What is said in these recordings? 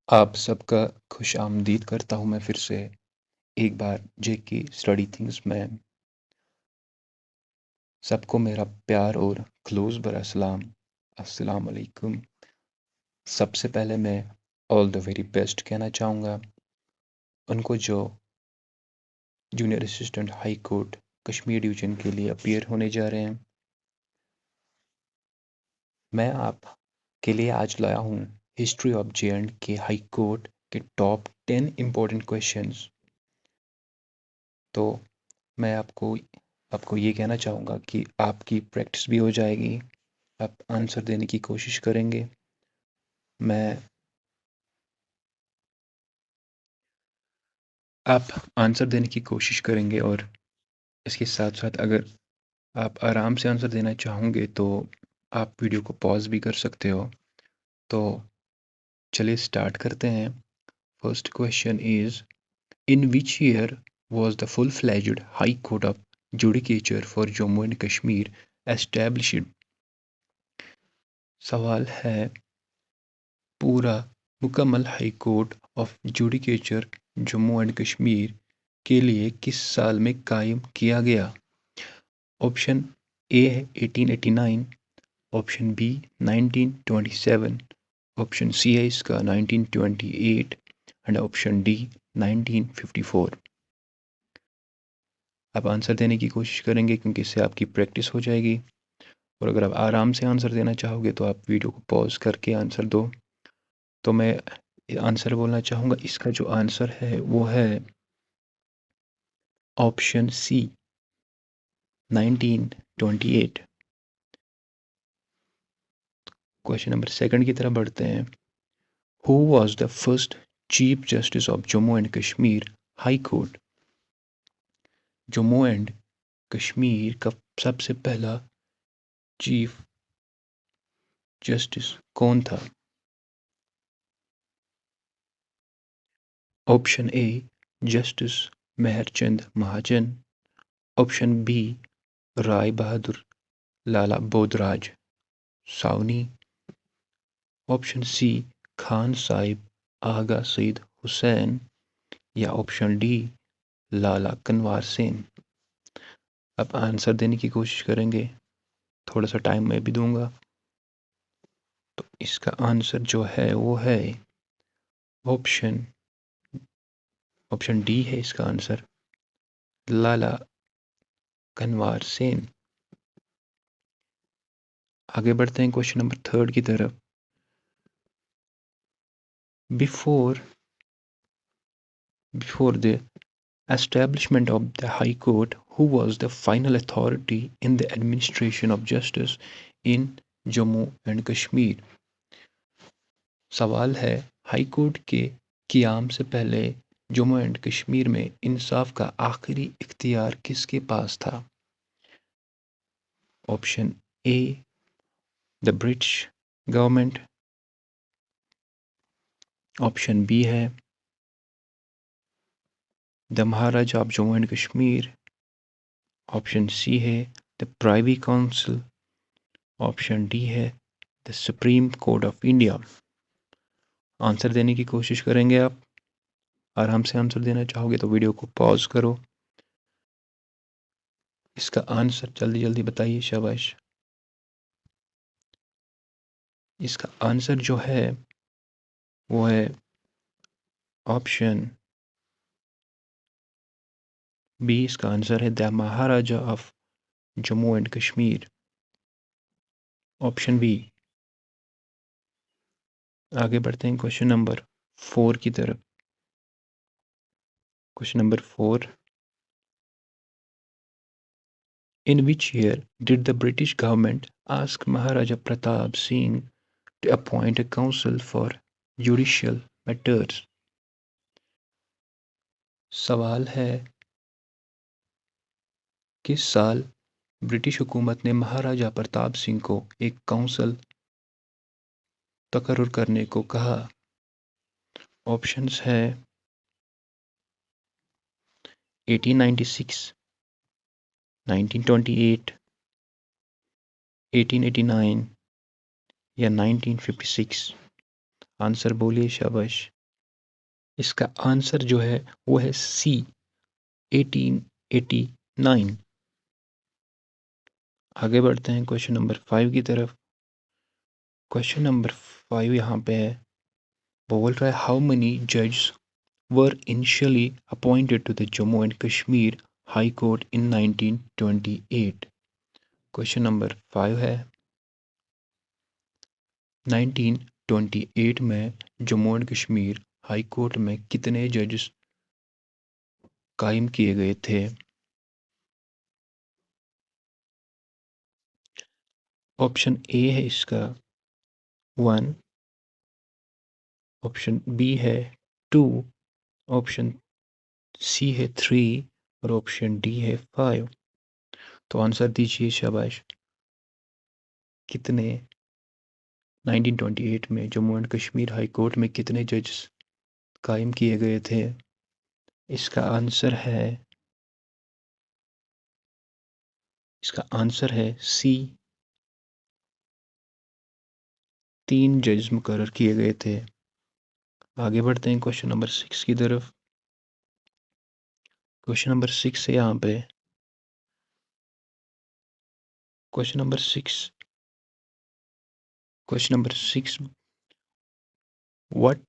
आप सबका खुश आमदीद करता हूँ मैं फिर से एक बार जेके स्टडी थिंग्स में। सबको मेरा प्यार और खलूस भरा सलाम। अस्सलाम वालेकुम। सबसे पहले मैं ऑल द वेरी बेस्ट कहना चाहूँगा उनको जो junior assistant high court Kashmir division के लिए अपीयर होने जा रहे हैं। मैं आपके लिए आज लाया हूँ history of J&K high court के टॉप 10 इम्पोर्टेंट क्वेश्चंस। तो मैं आपको ये कहना चाहूँगा कि आपकी प्रैक्टिस भी हो जाएगी, आप आंसर देने की कोशिश करेंगे। आप आंसर देने की कोशिश करेंगे और इसके साथ-साथ अगर आप आराम से आंसर देना चाहोगे तो आप वीडियो को पॉज़ भी कर सकते हो। तो चलिए स्टार्ट करते हैं। First question is in which year was the full-fledged high court of judicature for Jammu and Kashmir established? सवाल है पूरा मुकम्मल high court of judicature Jammu and Kashmir के लिए किस साल में कायम किया गया? ऑप्शन ए है 1889, ऑप्शन बी 1927, ऑप्शन सी है इसका 1928 एंड ऑप्शन डी 1954। आप आंसर देने की कोशिश करेंगे क्योंकि इससे आपकी प्रैक्टिस हो जाएगी और अगर आप आराम से आंसर देना चाहोगे तो आप वीडियो को पॉज करके आंसर दो। तो मैं आंसर बोलना चाहूँगा, इसका जो आंसर है वो है option c 1928। Question number second की तरफ बढ़ते हैं। Who was the first chief justice of Jammu and Kashmir high court? Jammu and Kashmir का सबसे पहला चीफ जस्टिस कौन था? ऑप्शन ए justice Mehr Chand Mahajan, option b Rai Bahadur Lala Bodh Raj Sawhney, option c Khan Sahib Agha Syed Hussain या ऑप्शन डी लाला कनवार सेन। आप आंसर देने की कोशिश करेंगे, थोड़ा सा टाइम मैं भी दूंगा। तो इसका आंसर जो है वो है ऑप्शन ऑप्शन डी है इसका आंसर, लाला कनवार सेन। आगे बढ़ते हैं क्वेश्चन नंबर थर्ड की तरफ। Before the establishment of the High Court, who was the final authority in the administration of justice in Jammu and Kashmir? सवाल है हाई कोर्ट के क़याम से पहले जम्मू एंड कश्मीर में इंसाफ का आखिरी इख्तियार किसके पास था? Option a the British government, option B है the Maharaja of Jammu and Kashmir, option सी है the privy council, option D है the supreme court of India. Answer देने की कोशिश करेंगे आप? आराम से आंसर देना चाहोगे तो वीडियो को पॉज करो। इसका आंसर जल्दी जल्दी बताइए, शाबाश। इसका आंसर जो है वो है ऑप्शन बी। इसका आंसर है the Maharaja of Jammu and Kashmir, option B. आगे बढ़ते हैं क्वेश्चन नंबर 4 की तरफ। Question number 4, in which year did the British government ask Maharaja Pratap Singh to appoint a council for judicial matters? सवाल है किस साल ब्रिटिश हुकूमत ने महाराजा प्रताप सिंह को एक काउंसिल तकर्रुर करने को कहा? ऑप्शंस है 1896, 1928, 1889 या 1956। आंसर बोलिए, शाबाश। इसका आंसर जो है वो है सी 1889। आगे बढ़ते हैं क्वेश्चन नंबर 5 की तरफ। क्वेश्चन नंबर 5 यहाँ पे है, वो बोल रहा है हाउ मेनी जज were initially appointed to the Jammu and Kashmir High Court in 1928। Question number 5 है, 1928 में Jammu and Kashmir high court में कितने जजेस कायम किए गए थे? ऑप्शन ए है इसका 1, ऑप्शन बी है 2, ऑप्शन सी है 3 और ऑप्शन डी है 5। तो आंसर दीजिए शाबाश। कितने 1928 में Jammu and Kashmir high court में कितने जजेस कायम किए गए थे? इसका आंसर है सी 3 जज मुकर्रर किए गए थे। आगे बढ़ते हैं क्वेश्चन नंबर 6 की तरफ। क्वेश्चन नंबर 6 है यहाँ पे। Question number 6 what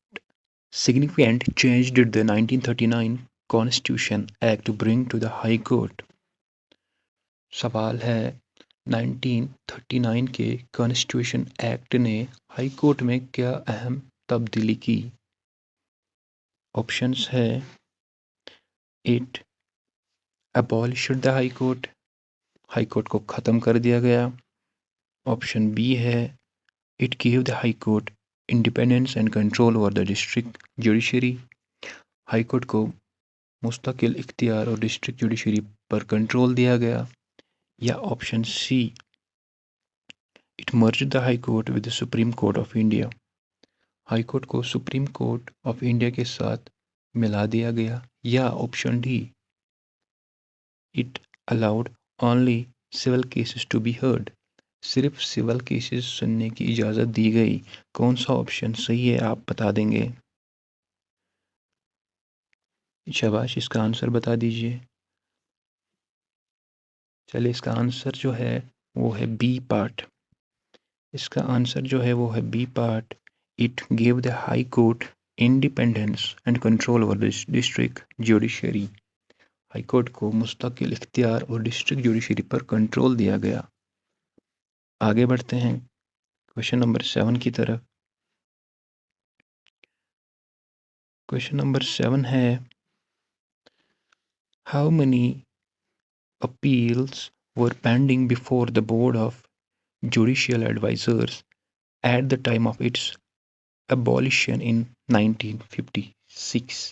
significant change did the 1939 Constitution Act bring to the High Court? सवाल है 1939 के कॉन्स्टिट्यूशन एक्ट ने हाई कोर्ट में क्या अहम तब्दीली की? ऑप्शंस है 8 abolished द हाई कोर्ट को ख़त्म कर दिया गया। ऑप्शन बी है it give the high court independence and control over the district judiciary. High court को मुस्तकिल इख्तियार और डिस्ट्रिक्ट जुडिशरी पर कंट्रोल दिया गया। या option C it merged the high court with the supreme court of India. High court को supreme court of India के साथ मिला दिया गया। या option D it allowed only civil cases to be heard. सिर्फ सिविल केसेस सुनने की इजाज़त दी गई। कौन सा ऑप्शन सही है आप बता देंगे? शाबाश, इसका आंसर बता दीजिए। चलिए, इसका आंसर जो है वो है बी पार्ट। इसका आंसर जो है वो है B part. It give the high court independence and control over district judiciary. High court को मुस्तकिल इख्तियार और डिस्ट्रिक्ट जुडिशरी पर कंट्रोल दिया गया। आगे बढ़ते हैं क्वेश्चन नंबर 7 की तरफ। क्वेश्चन नंबर 7 है how many appeals were pending before the board of judicial advisors at the time of its abolition in 1956।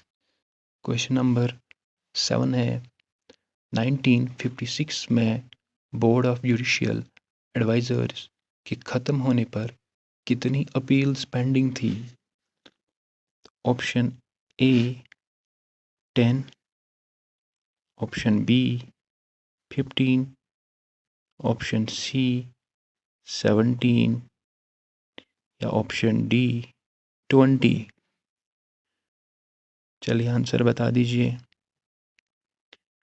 Question number 7 है 1956 में बोर्ड ऑफ जुडिशियल एडवाइजर्स के ख़त्म होने पर कितनी अपील्स पेंडिंग थी? Option A 10, option B 15, option C 17 या option D 20। चलिए आंसर बता दीजिए।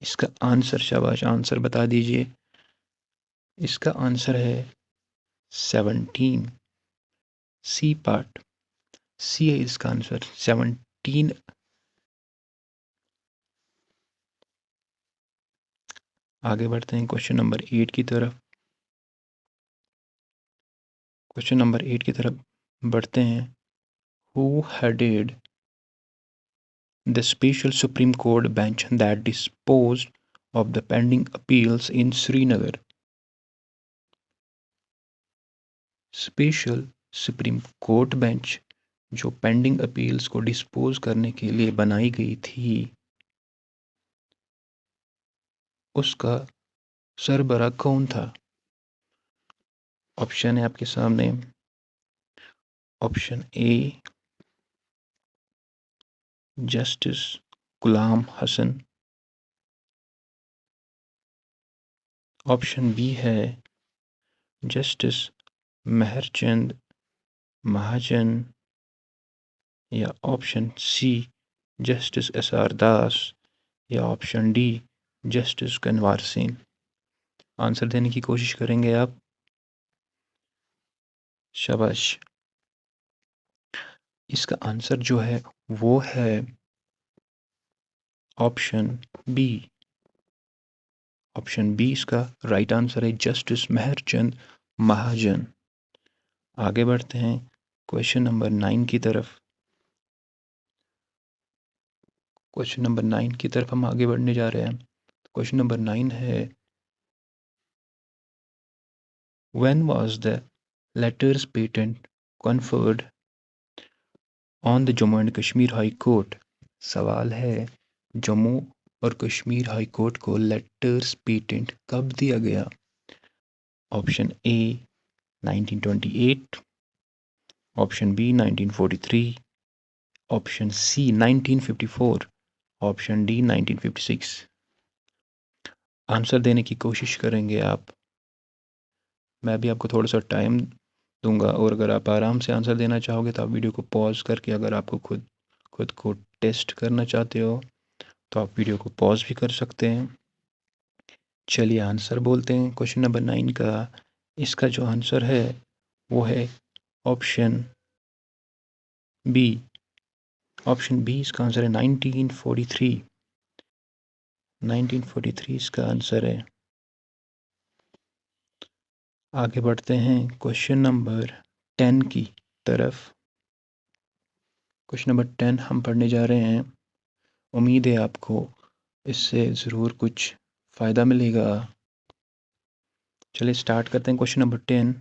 इसका आंसर, शाबाश, आंसर बता दीजिए। इसका आंसर है 17, सी पार्ट। सी है इसका आंसर 17। आगे बढ़ते हैं क्वेश्चन नंबर 8 की तरफ। क्वेश्चन नंबर 8 की तरफ बढ़ते हैं। Who headed the special supreme court bench that disposed of the pending appeals in Srinagar? Special supreme court bench जो पेंडिंग अपील्स को डिस्पोज करने के लिए बनाई गई थी, उसका सरबरा कौन था? ऑप्शन है आपके सामने। ऑप्शन ए justice Ghulam Hasan. Option B है जस्टिस मेहरचंद महाजन। या option C justice SR Das या option D justice Kanwar Singh. Answer देने की कोशिश करेंगे आप? शाबाश। इसका आंसर जो है वो है ऑप्शन बी। ऑप्शन बी इसका राइट आंसर है, जस्टिस मेहरचंद महाजन। आगे बढ़ते हैं क्वेश्चन नंबर 9 की तरफ। क्वेश्चन नंबर 9 की तरफ हम आगे बढ़ने जा रहे हैं। क्वेश्चन नंबर 9 है, when was the letters patent conferred on the Jammu and Kashmir high court. सवाल है, जम्मू और कश्मीर हाई कोर्ट को लेटर्स पेटेंट कब दिया गया? Option A 1928, option B 1943, option C 1954, option D 1956। Answer देने की कोशिश करेंगे आप? मैं भी आपको थोड़ा सा टाइम दूंगा, और अगर आप आराम से आंसर देना चाहोगे तो आप वीडियो को पॉज करके, अगर आपको खुद खुद को टेस्ट करना चाहते हो तो आप वीडियो को पॉज भी कर सकते हैं। चलिए आंसर बोलते हैं क्वेश्चन नंबर 9 का। इसका जो आंसर है वो है ऑप्शन बी। ऑप्शन बी इसका आंसर है 1943। 1943 इसका आंसर है। आगे बढ़ते हैं क्वेश्चन नंबर 10 की तरफ। क्वेश्चन नंबर 10 हम पढ़ने जा रहे हैं। उम्मीद है आपको इससे ज़रूर कुछ फ़ायदा मिलेगा। चलिए स्टार्ट करते हैं question number 10।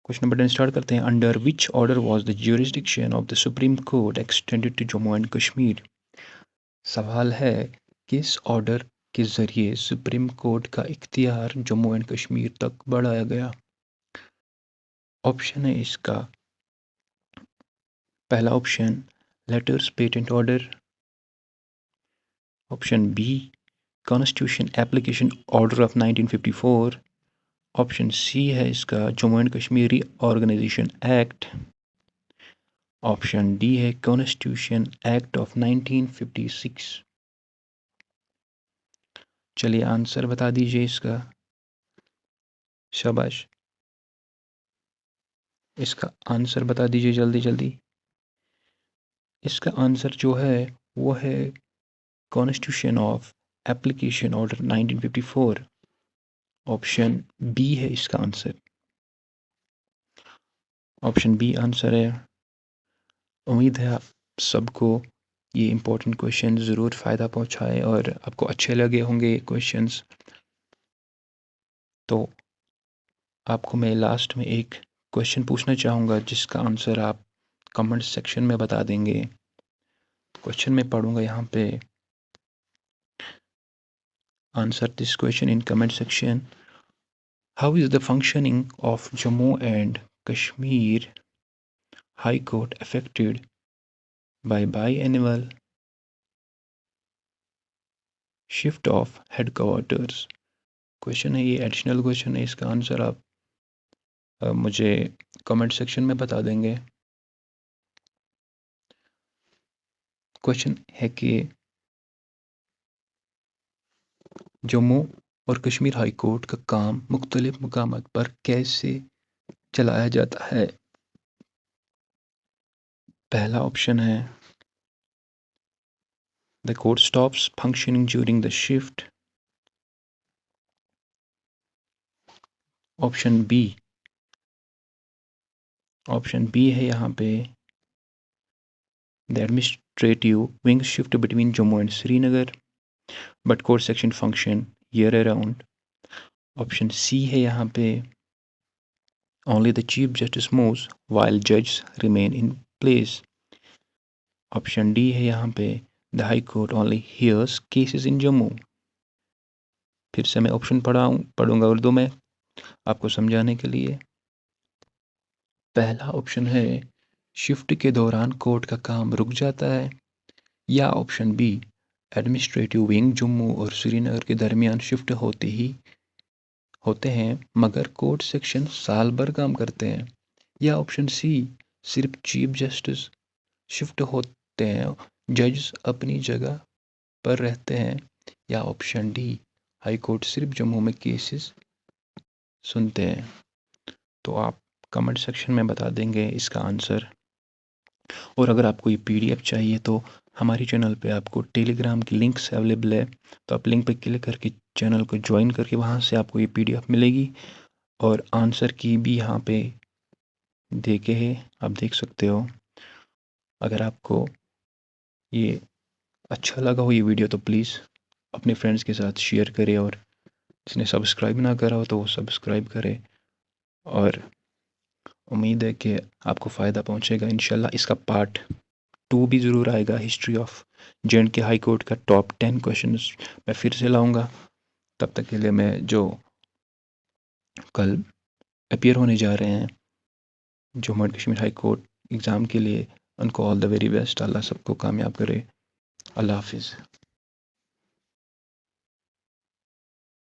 Question number 10 start करते हैं। Under which order was the jurisdiction of the supreme court extended to Jammu and Kashmir. सवाल है, किस ऑर्डर के ज़रिए सुप्रीम कोर्ट का इख्तियार जम्मू एंड कश्मीर तक बढ़ाया गया? ऑप्शन है इसका, पहला option letters patent order, option B constitution application order of 1954, option सी है इसका Jammu and Kashmiri organisation act, option D है कॉन्स्टिट्यूशन एक्ट ऑफ 1956। चलिए आंसर बता दीजिए इसका। शाबाश, इसका आंसर बता दीजिए जल्दी जल्दी। इसका आंसर जो है वो है constitution of application order 1954। Option B है इसका आंसर। ऑप्शन बी आंसर है। उम्मीद है आप सबको ये इम्पोर्टेंट क्वेश्चन ज़रूर फ़ायदा पहुँचाए और आपको अच्छे लगे होंगे ये क्वेश्चंस। तो आपको मैं लास्ट में एक क्वेश्चन पूछना चाहूँगा जिसका आंसर आप कमेंट सेक्शन में बता देंगे। क्वेश्चन में पढ़ूँगा यहाँ पे। Answer this question in comment section. How is the functioning of Jammu and Kashmir high court affected by biannual shift of headquarters? Question है ये, एडिशनल क्वेश्चन है। इसका आंसर आप मुझे कमेंट सेक्शन में बता देंगे। क्वेश्चन है कि जम्मू और कश्मीर हाई कोर्ट का काम मुख्तलिफ मकामात पर कैसे चलाया जाता है? पहला ऑप्शन है, the court stops functioning during the shift. Option B है यहाँ पे, the administrative wing shift between Jammu and Srinagar but court section function year around. Option सी है यहाँ पे, only the chief justice moves while जज remain in place. Option D है यहाँ पे, the high court only hears cases in Jammu. फिर से मैं ऑप्शन पढ़ूंगा उर्दू में आपको समझाने के लिए। पहला ऑप्शन है, शिफ्ट के दौरान कोर्ट का काम रुक जाता है, या option B, administrative wing Jammu और श्रीनगर के दरमियान शिफ्ट होते हैं मगर कोर्ट सेक्शन साल भर काम करते हैं, या ऑप्शन सी, सिर्फ चीफ जस्टिस शिफ्ट होते हैं, जज अपनी जगह पर रहते हैं? या ऑप्शन डी, हाई कोर्ट सिर्फ जम्मू में केसेस सुनते हैं? तो आप कमेंट सेक्शन में बता देंगे इसका आंसर। और अगर आपको ये पीडीएफ चाहिए तो हमारी चैनल पे आपको टेलीग्राम की लिंक्स अवेलेबल है, तो आप लिंक पे क्लिक करके चैनल को ज्वाइन करके वहाँ से आपको ये पीडीएफ मिलेगी। और आंसर की भी यहाँ पे दे के है, आप देख सकते हो। अगर आपको ये अच्छा लगा हो ये वीडियो तो प्लीज़ अपने फ्रेंड्स के साथ शेयर करें, और जिसने सब्सक्राइब ना करा हो तो वो सब्सक्राइब करे। और उम्मीद है कि आपको फ़ायदा पहुँचेगा इंशाल्लाह। इसका पार्ट 2 भी ज़रूर आएगा, history of J&K high court का टॉप 10 क्वेश्चंस मैं फिर से लाऊंगा। तब तक के लिए मैं जो कल अपीयर होने जा रहे हैं Jammu and Kashmir high court exam के लिए, उनको ऑल द वेरी बेस्ट। अल्लाह सबको कामयाब करे। अल्लाह हाफिज़।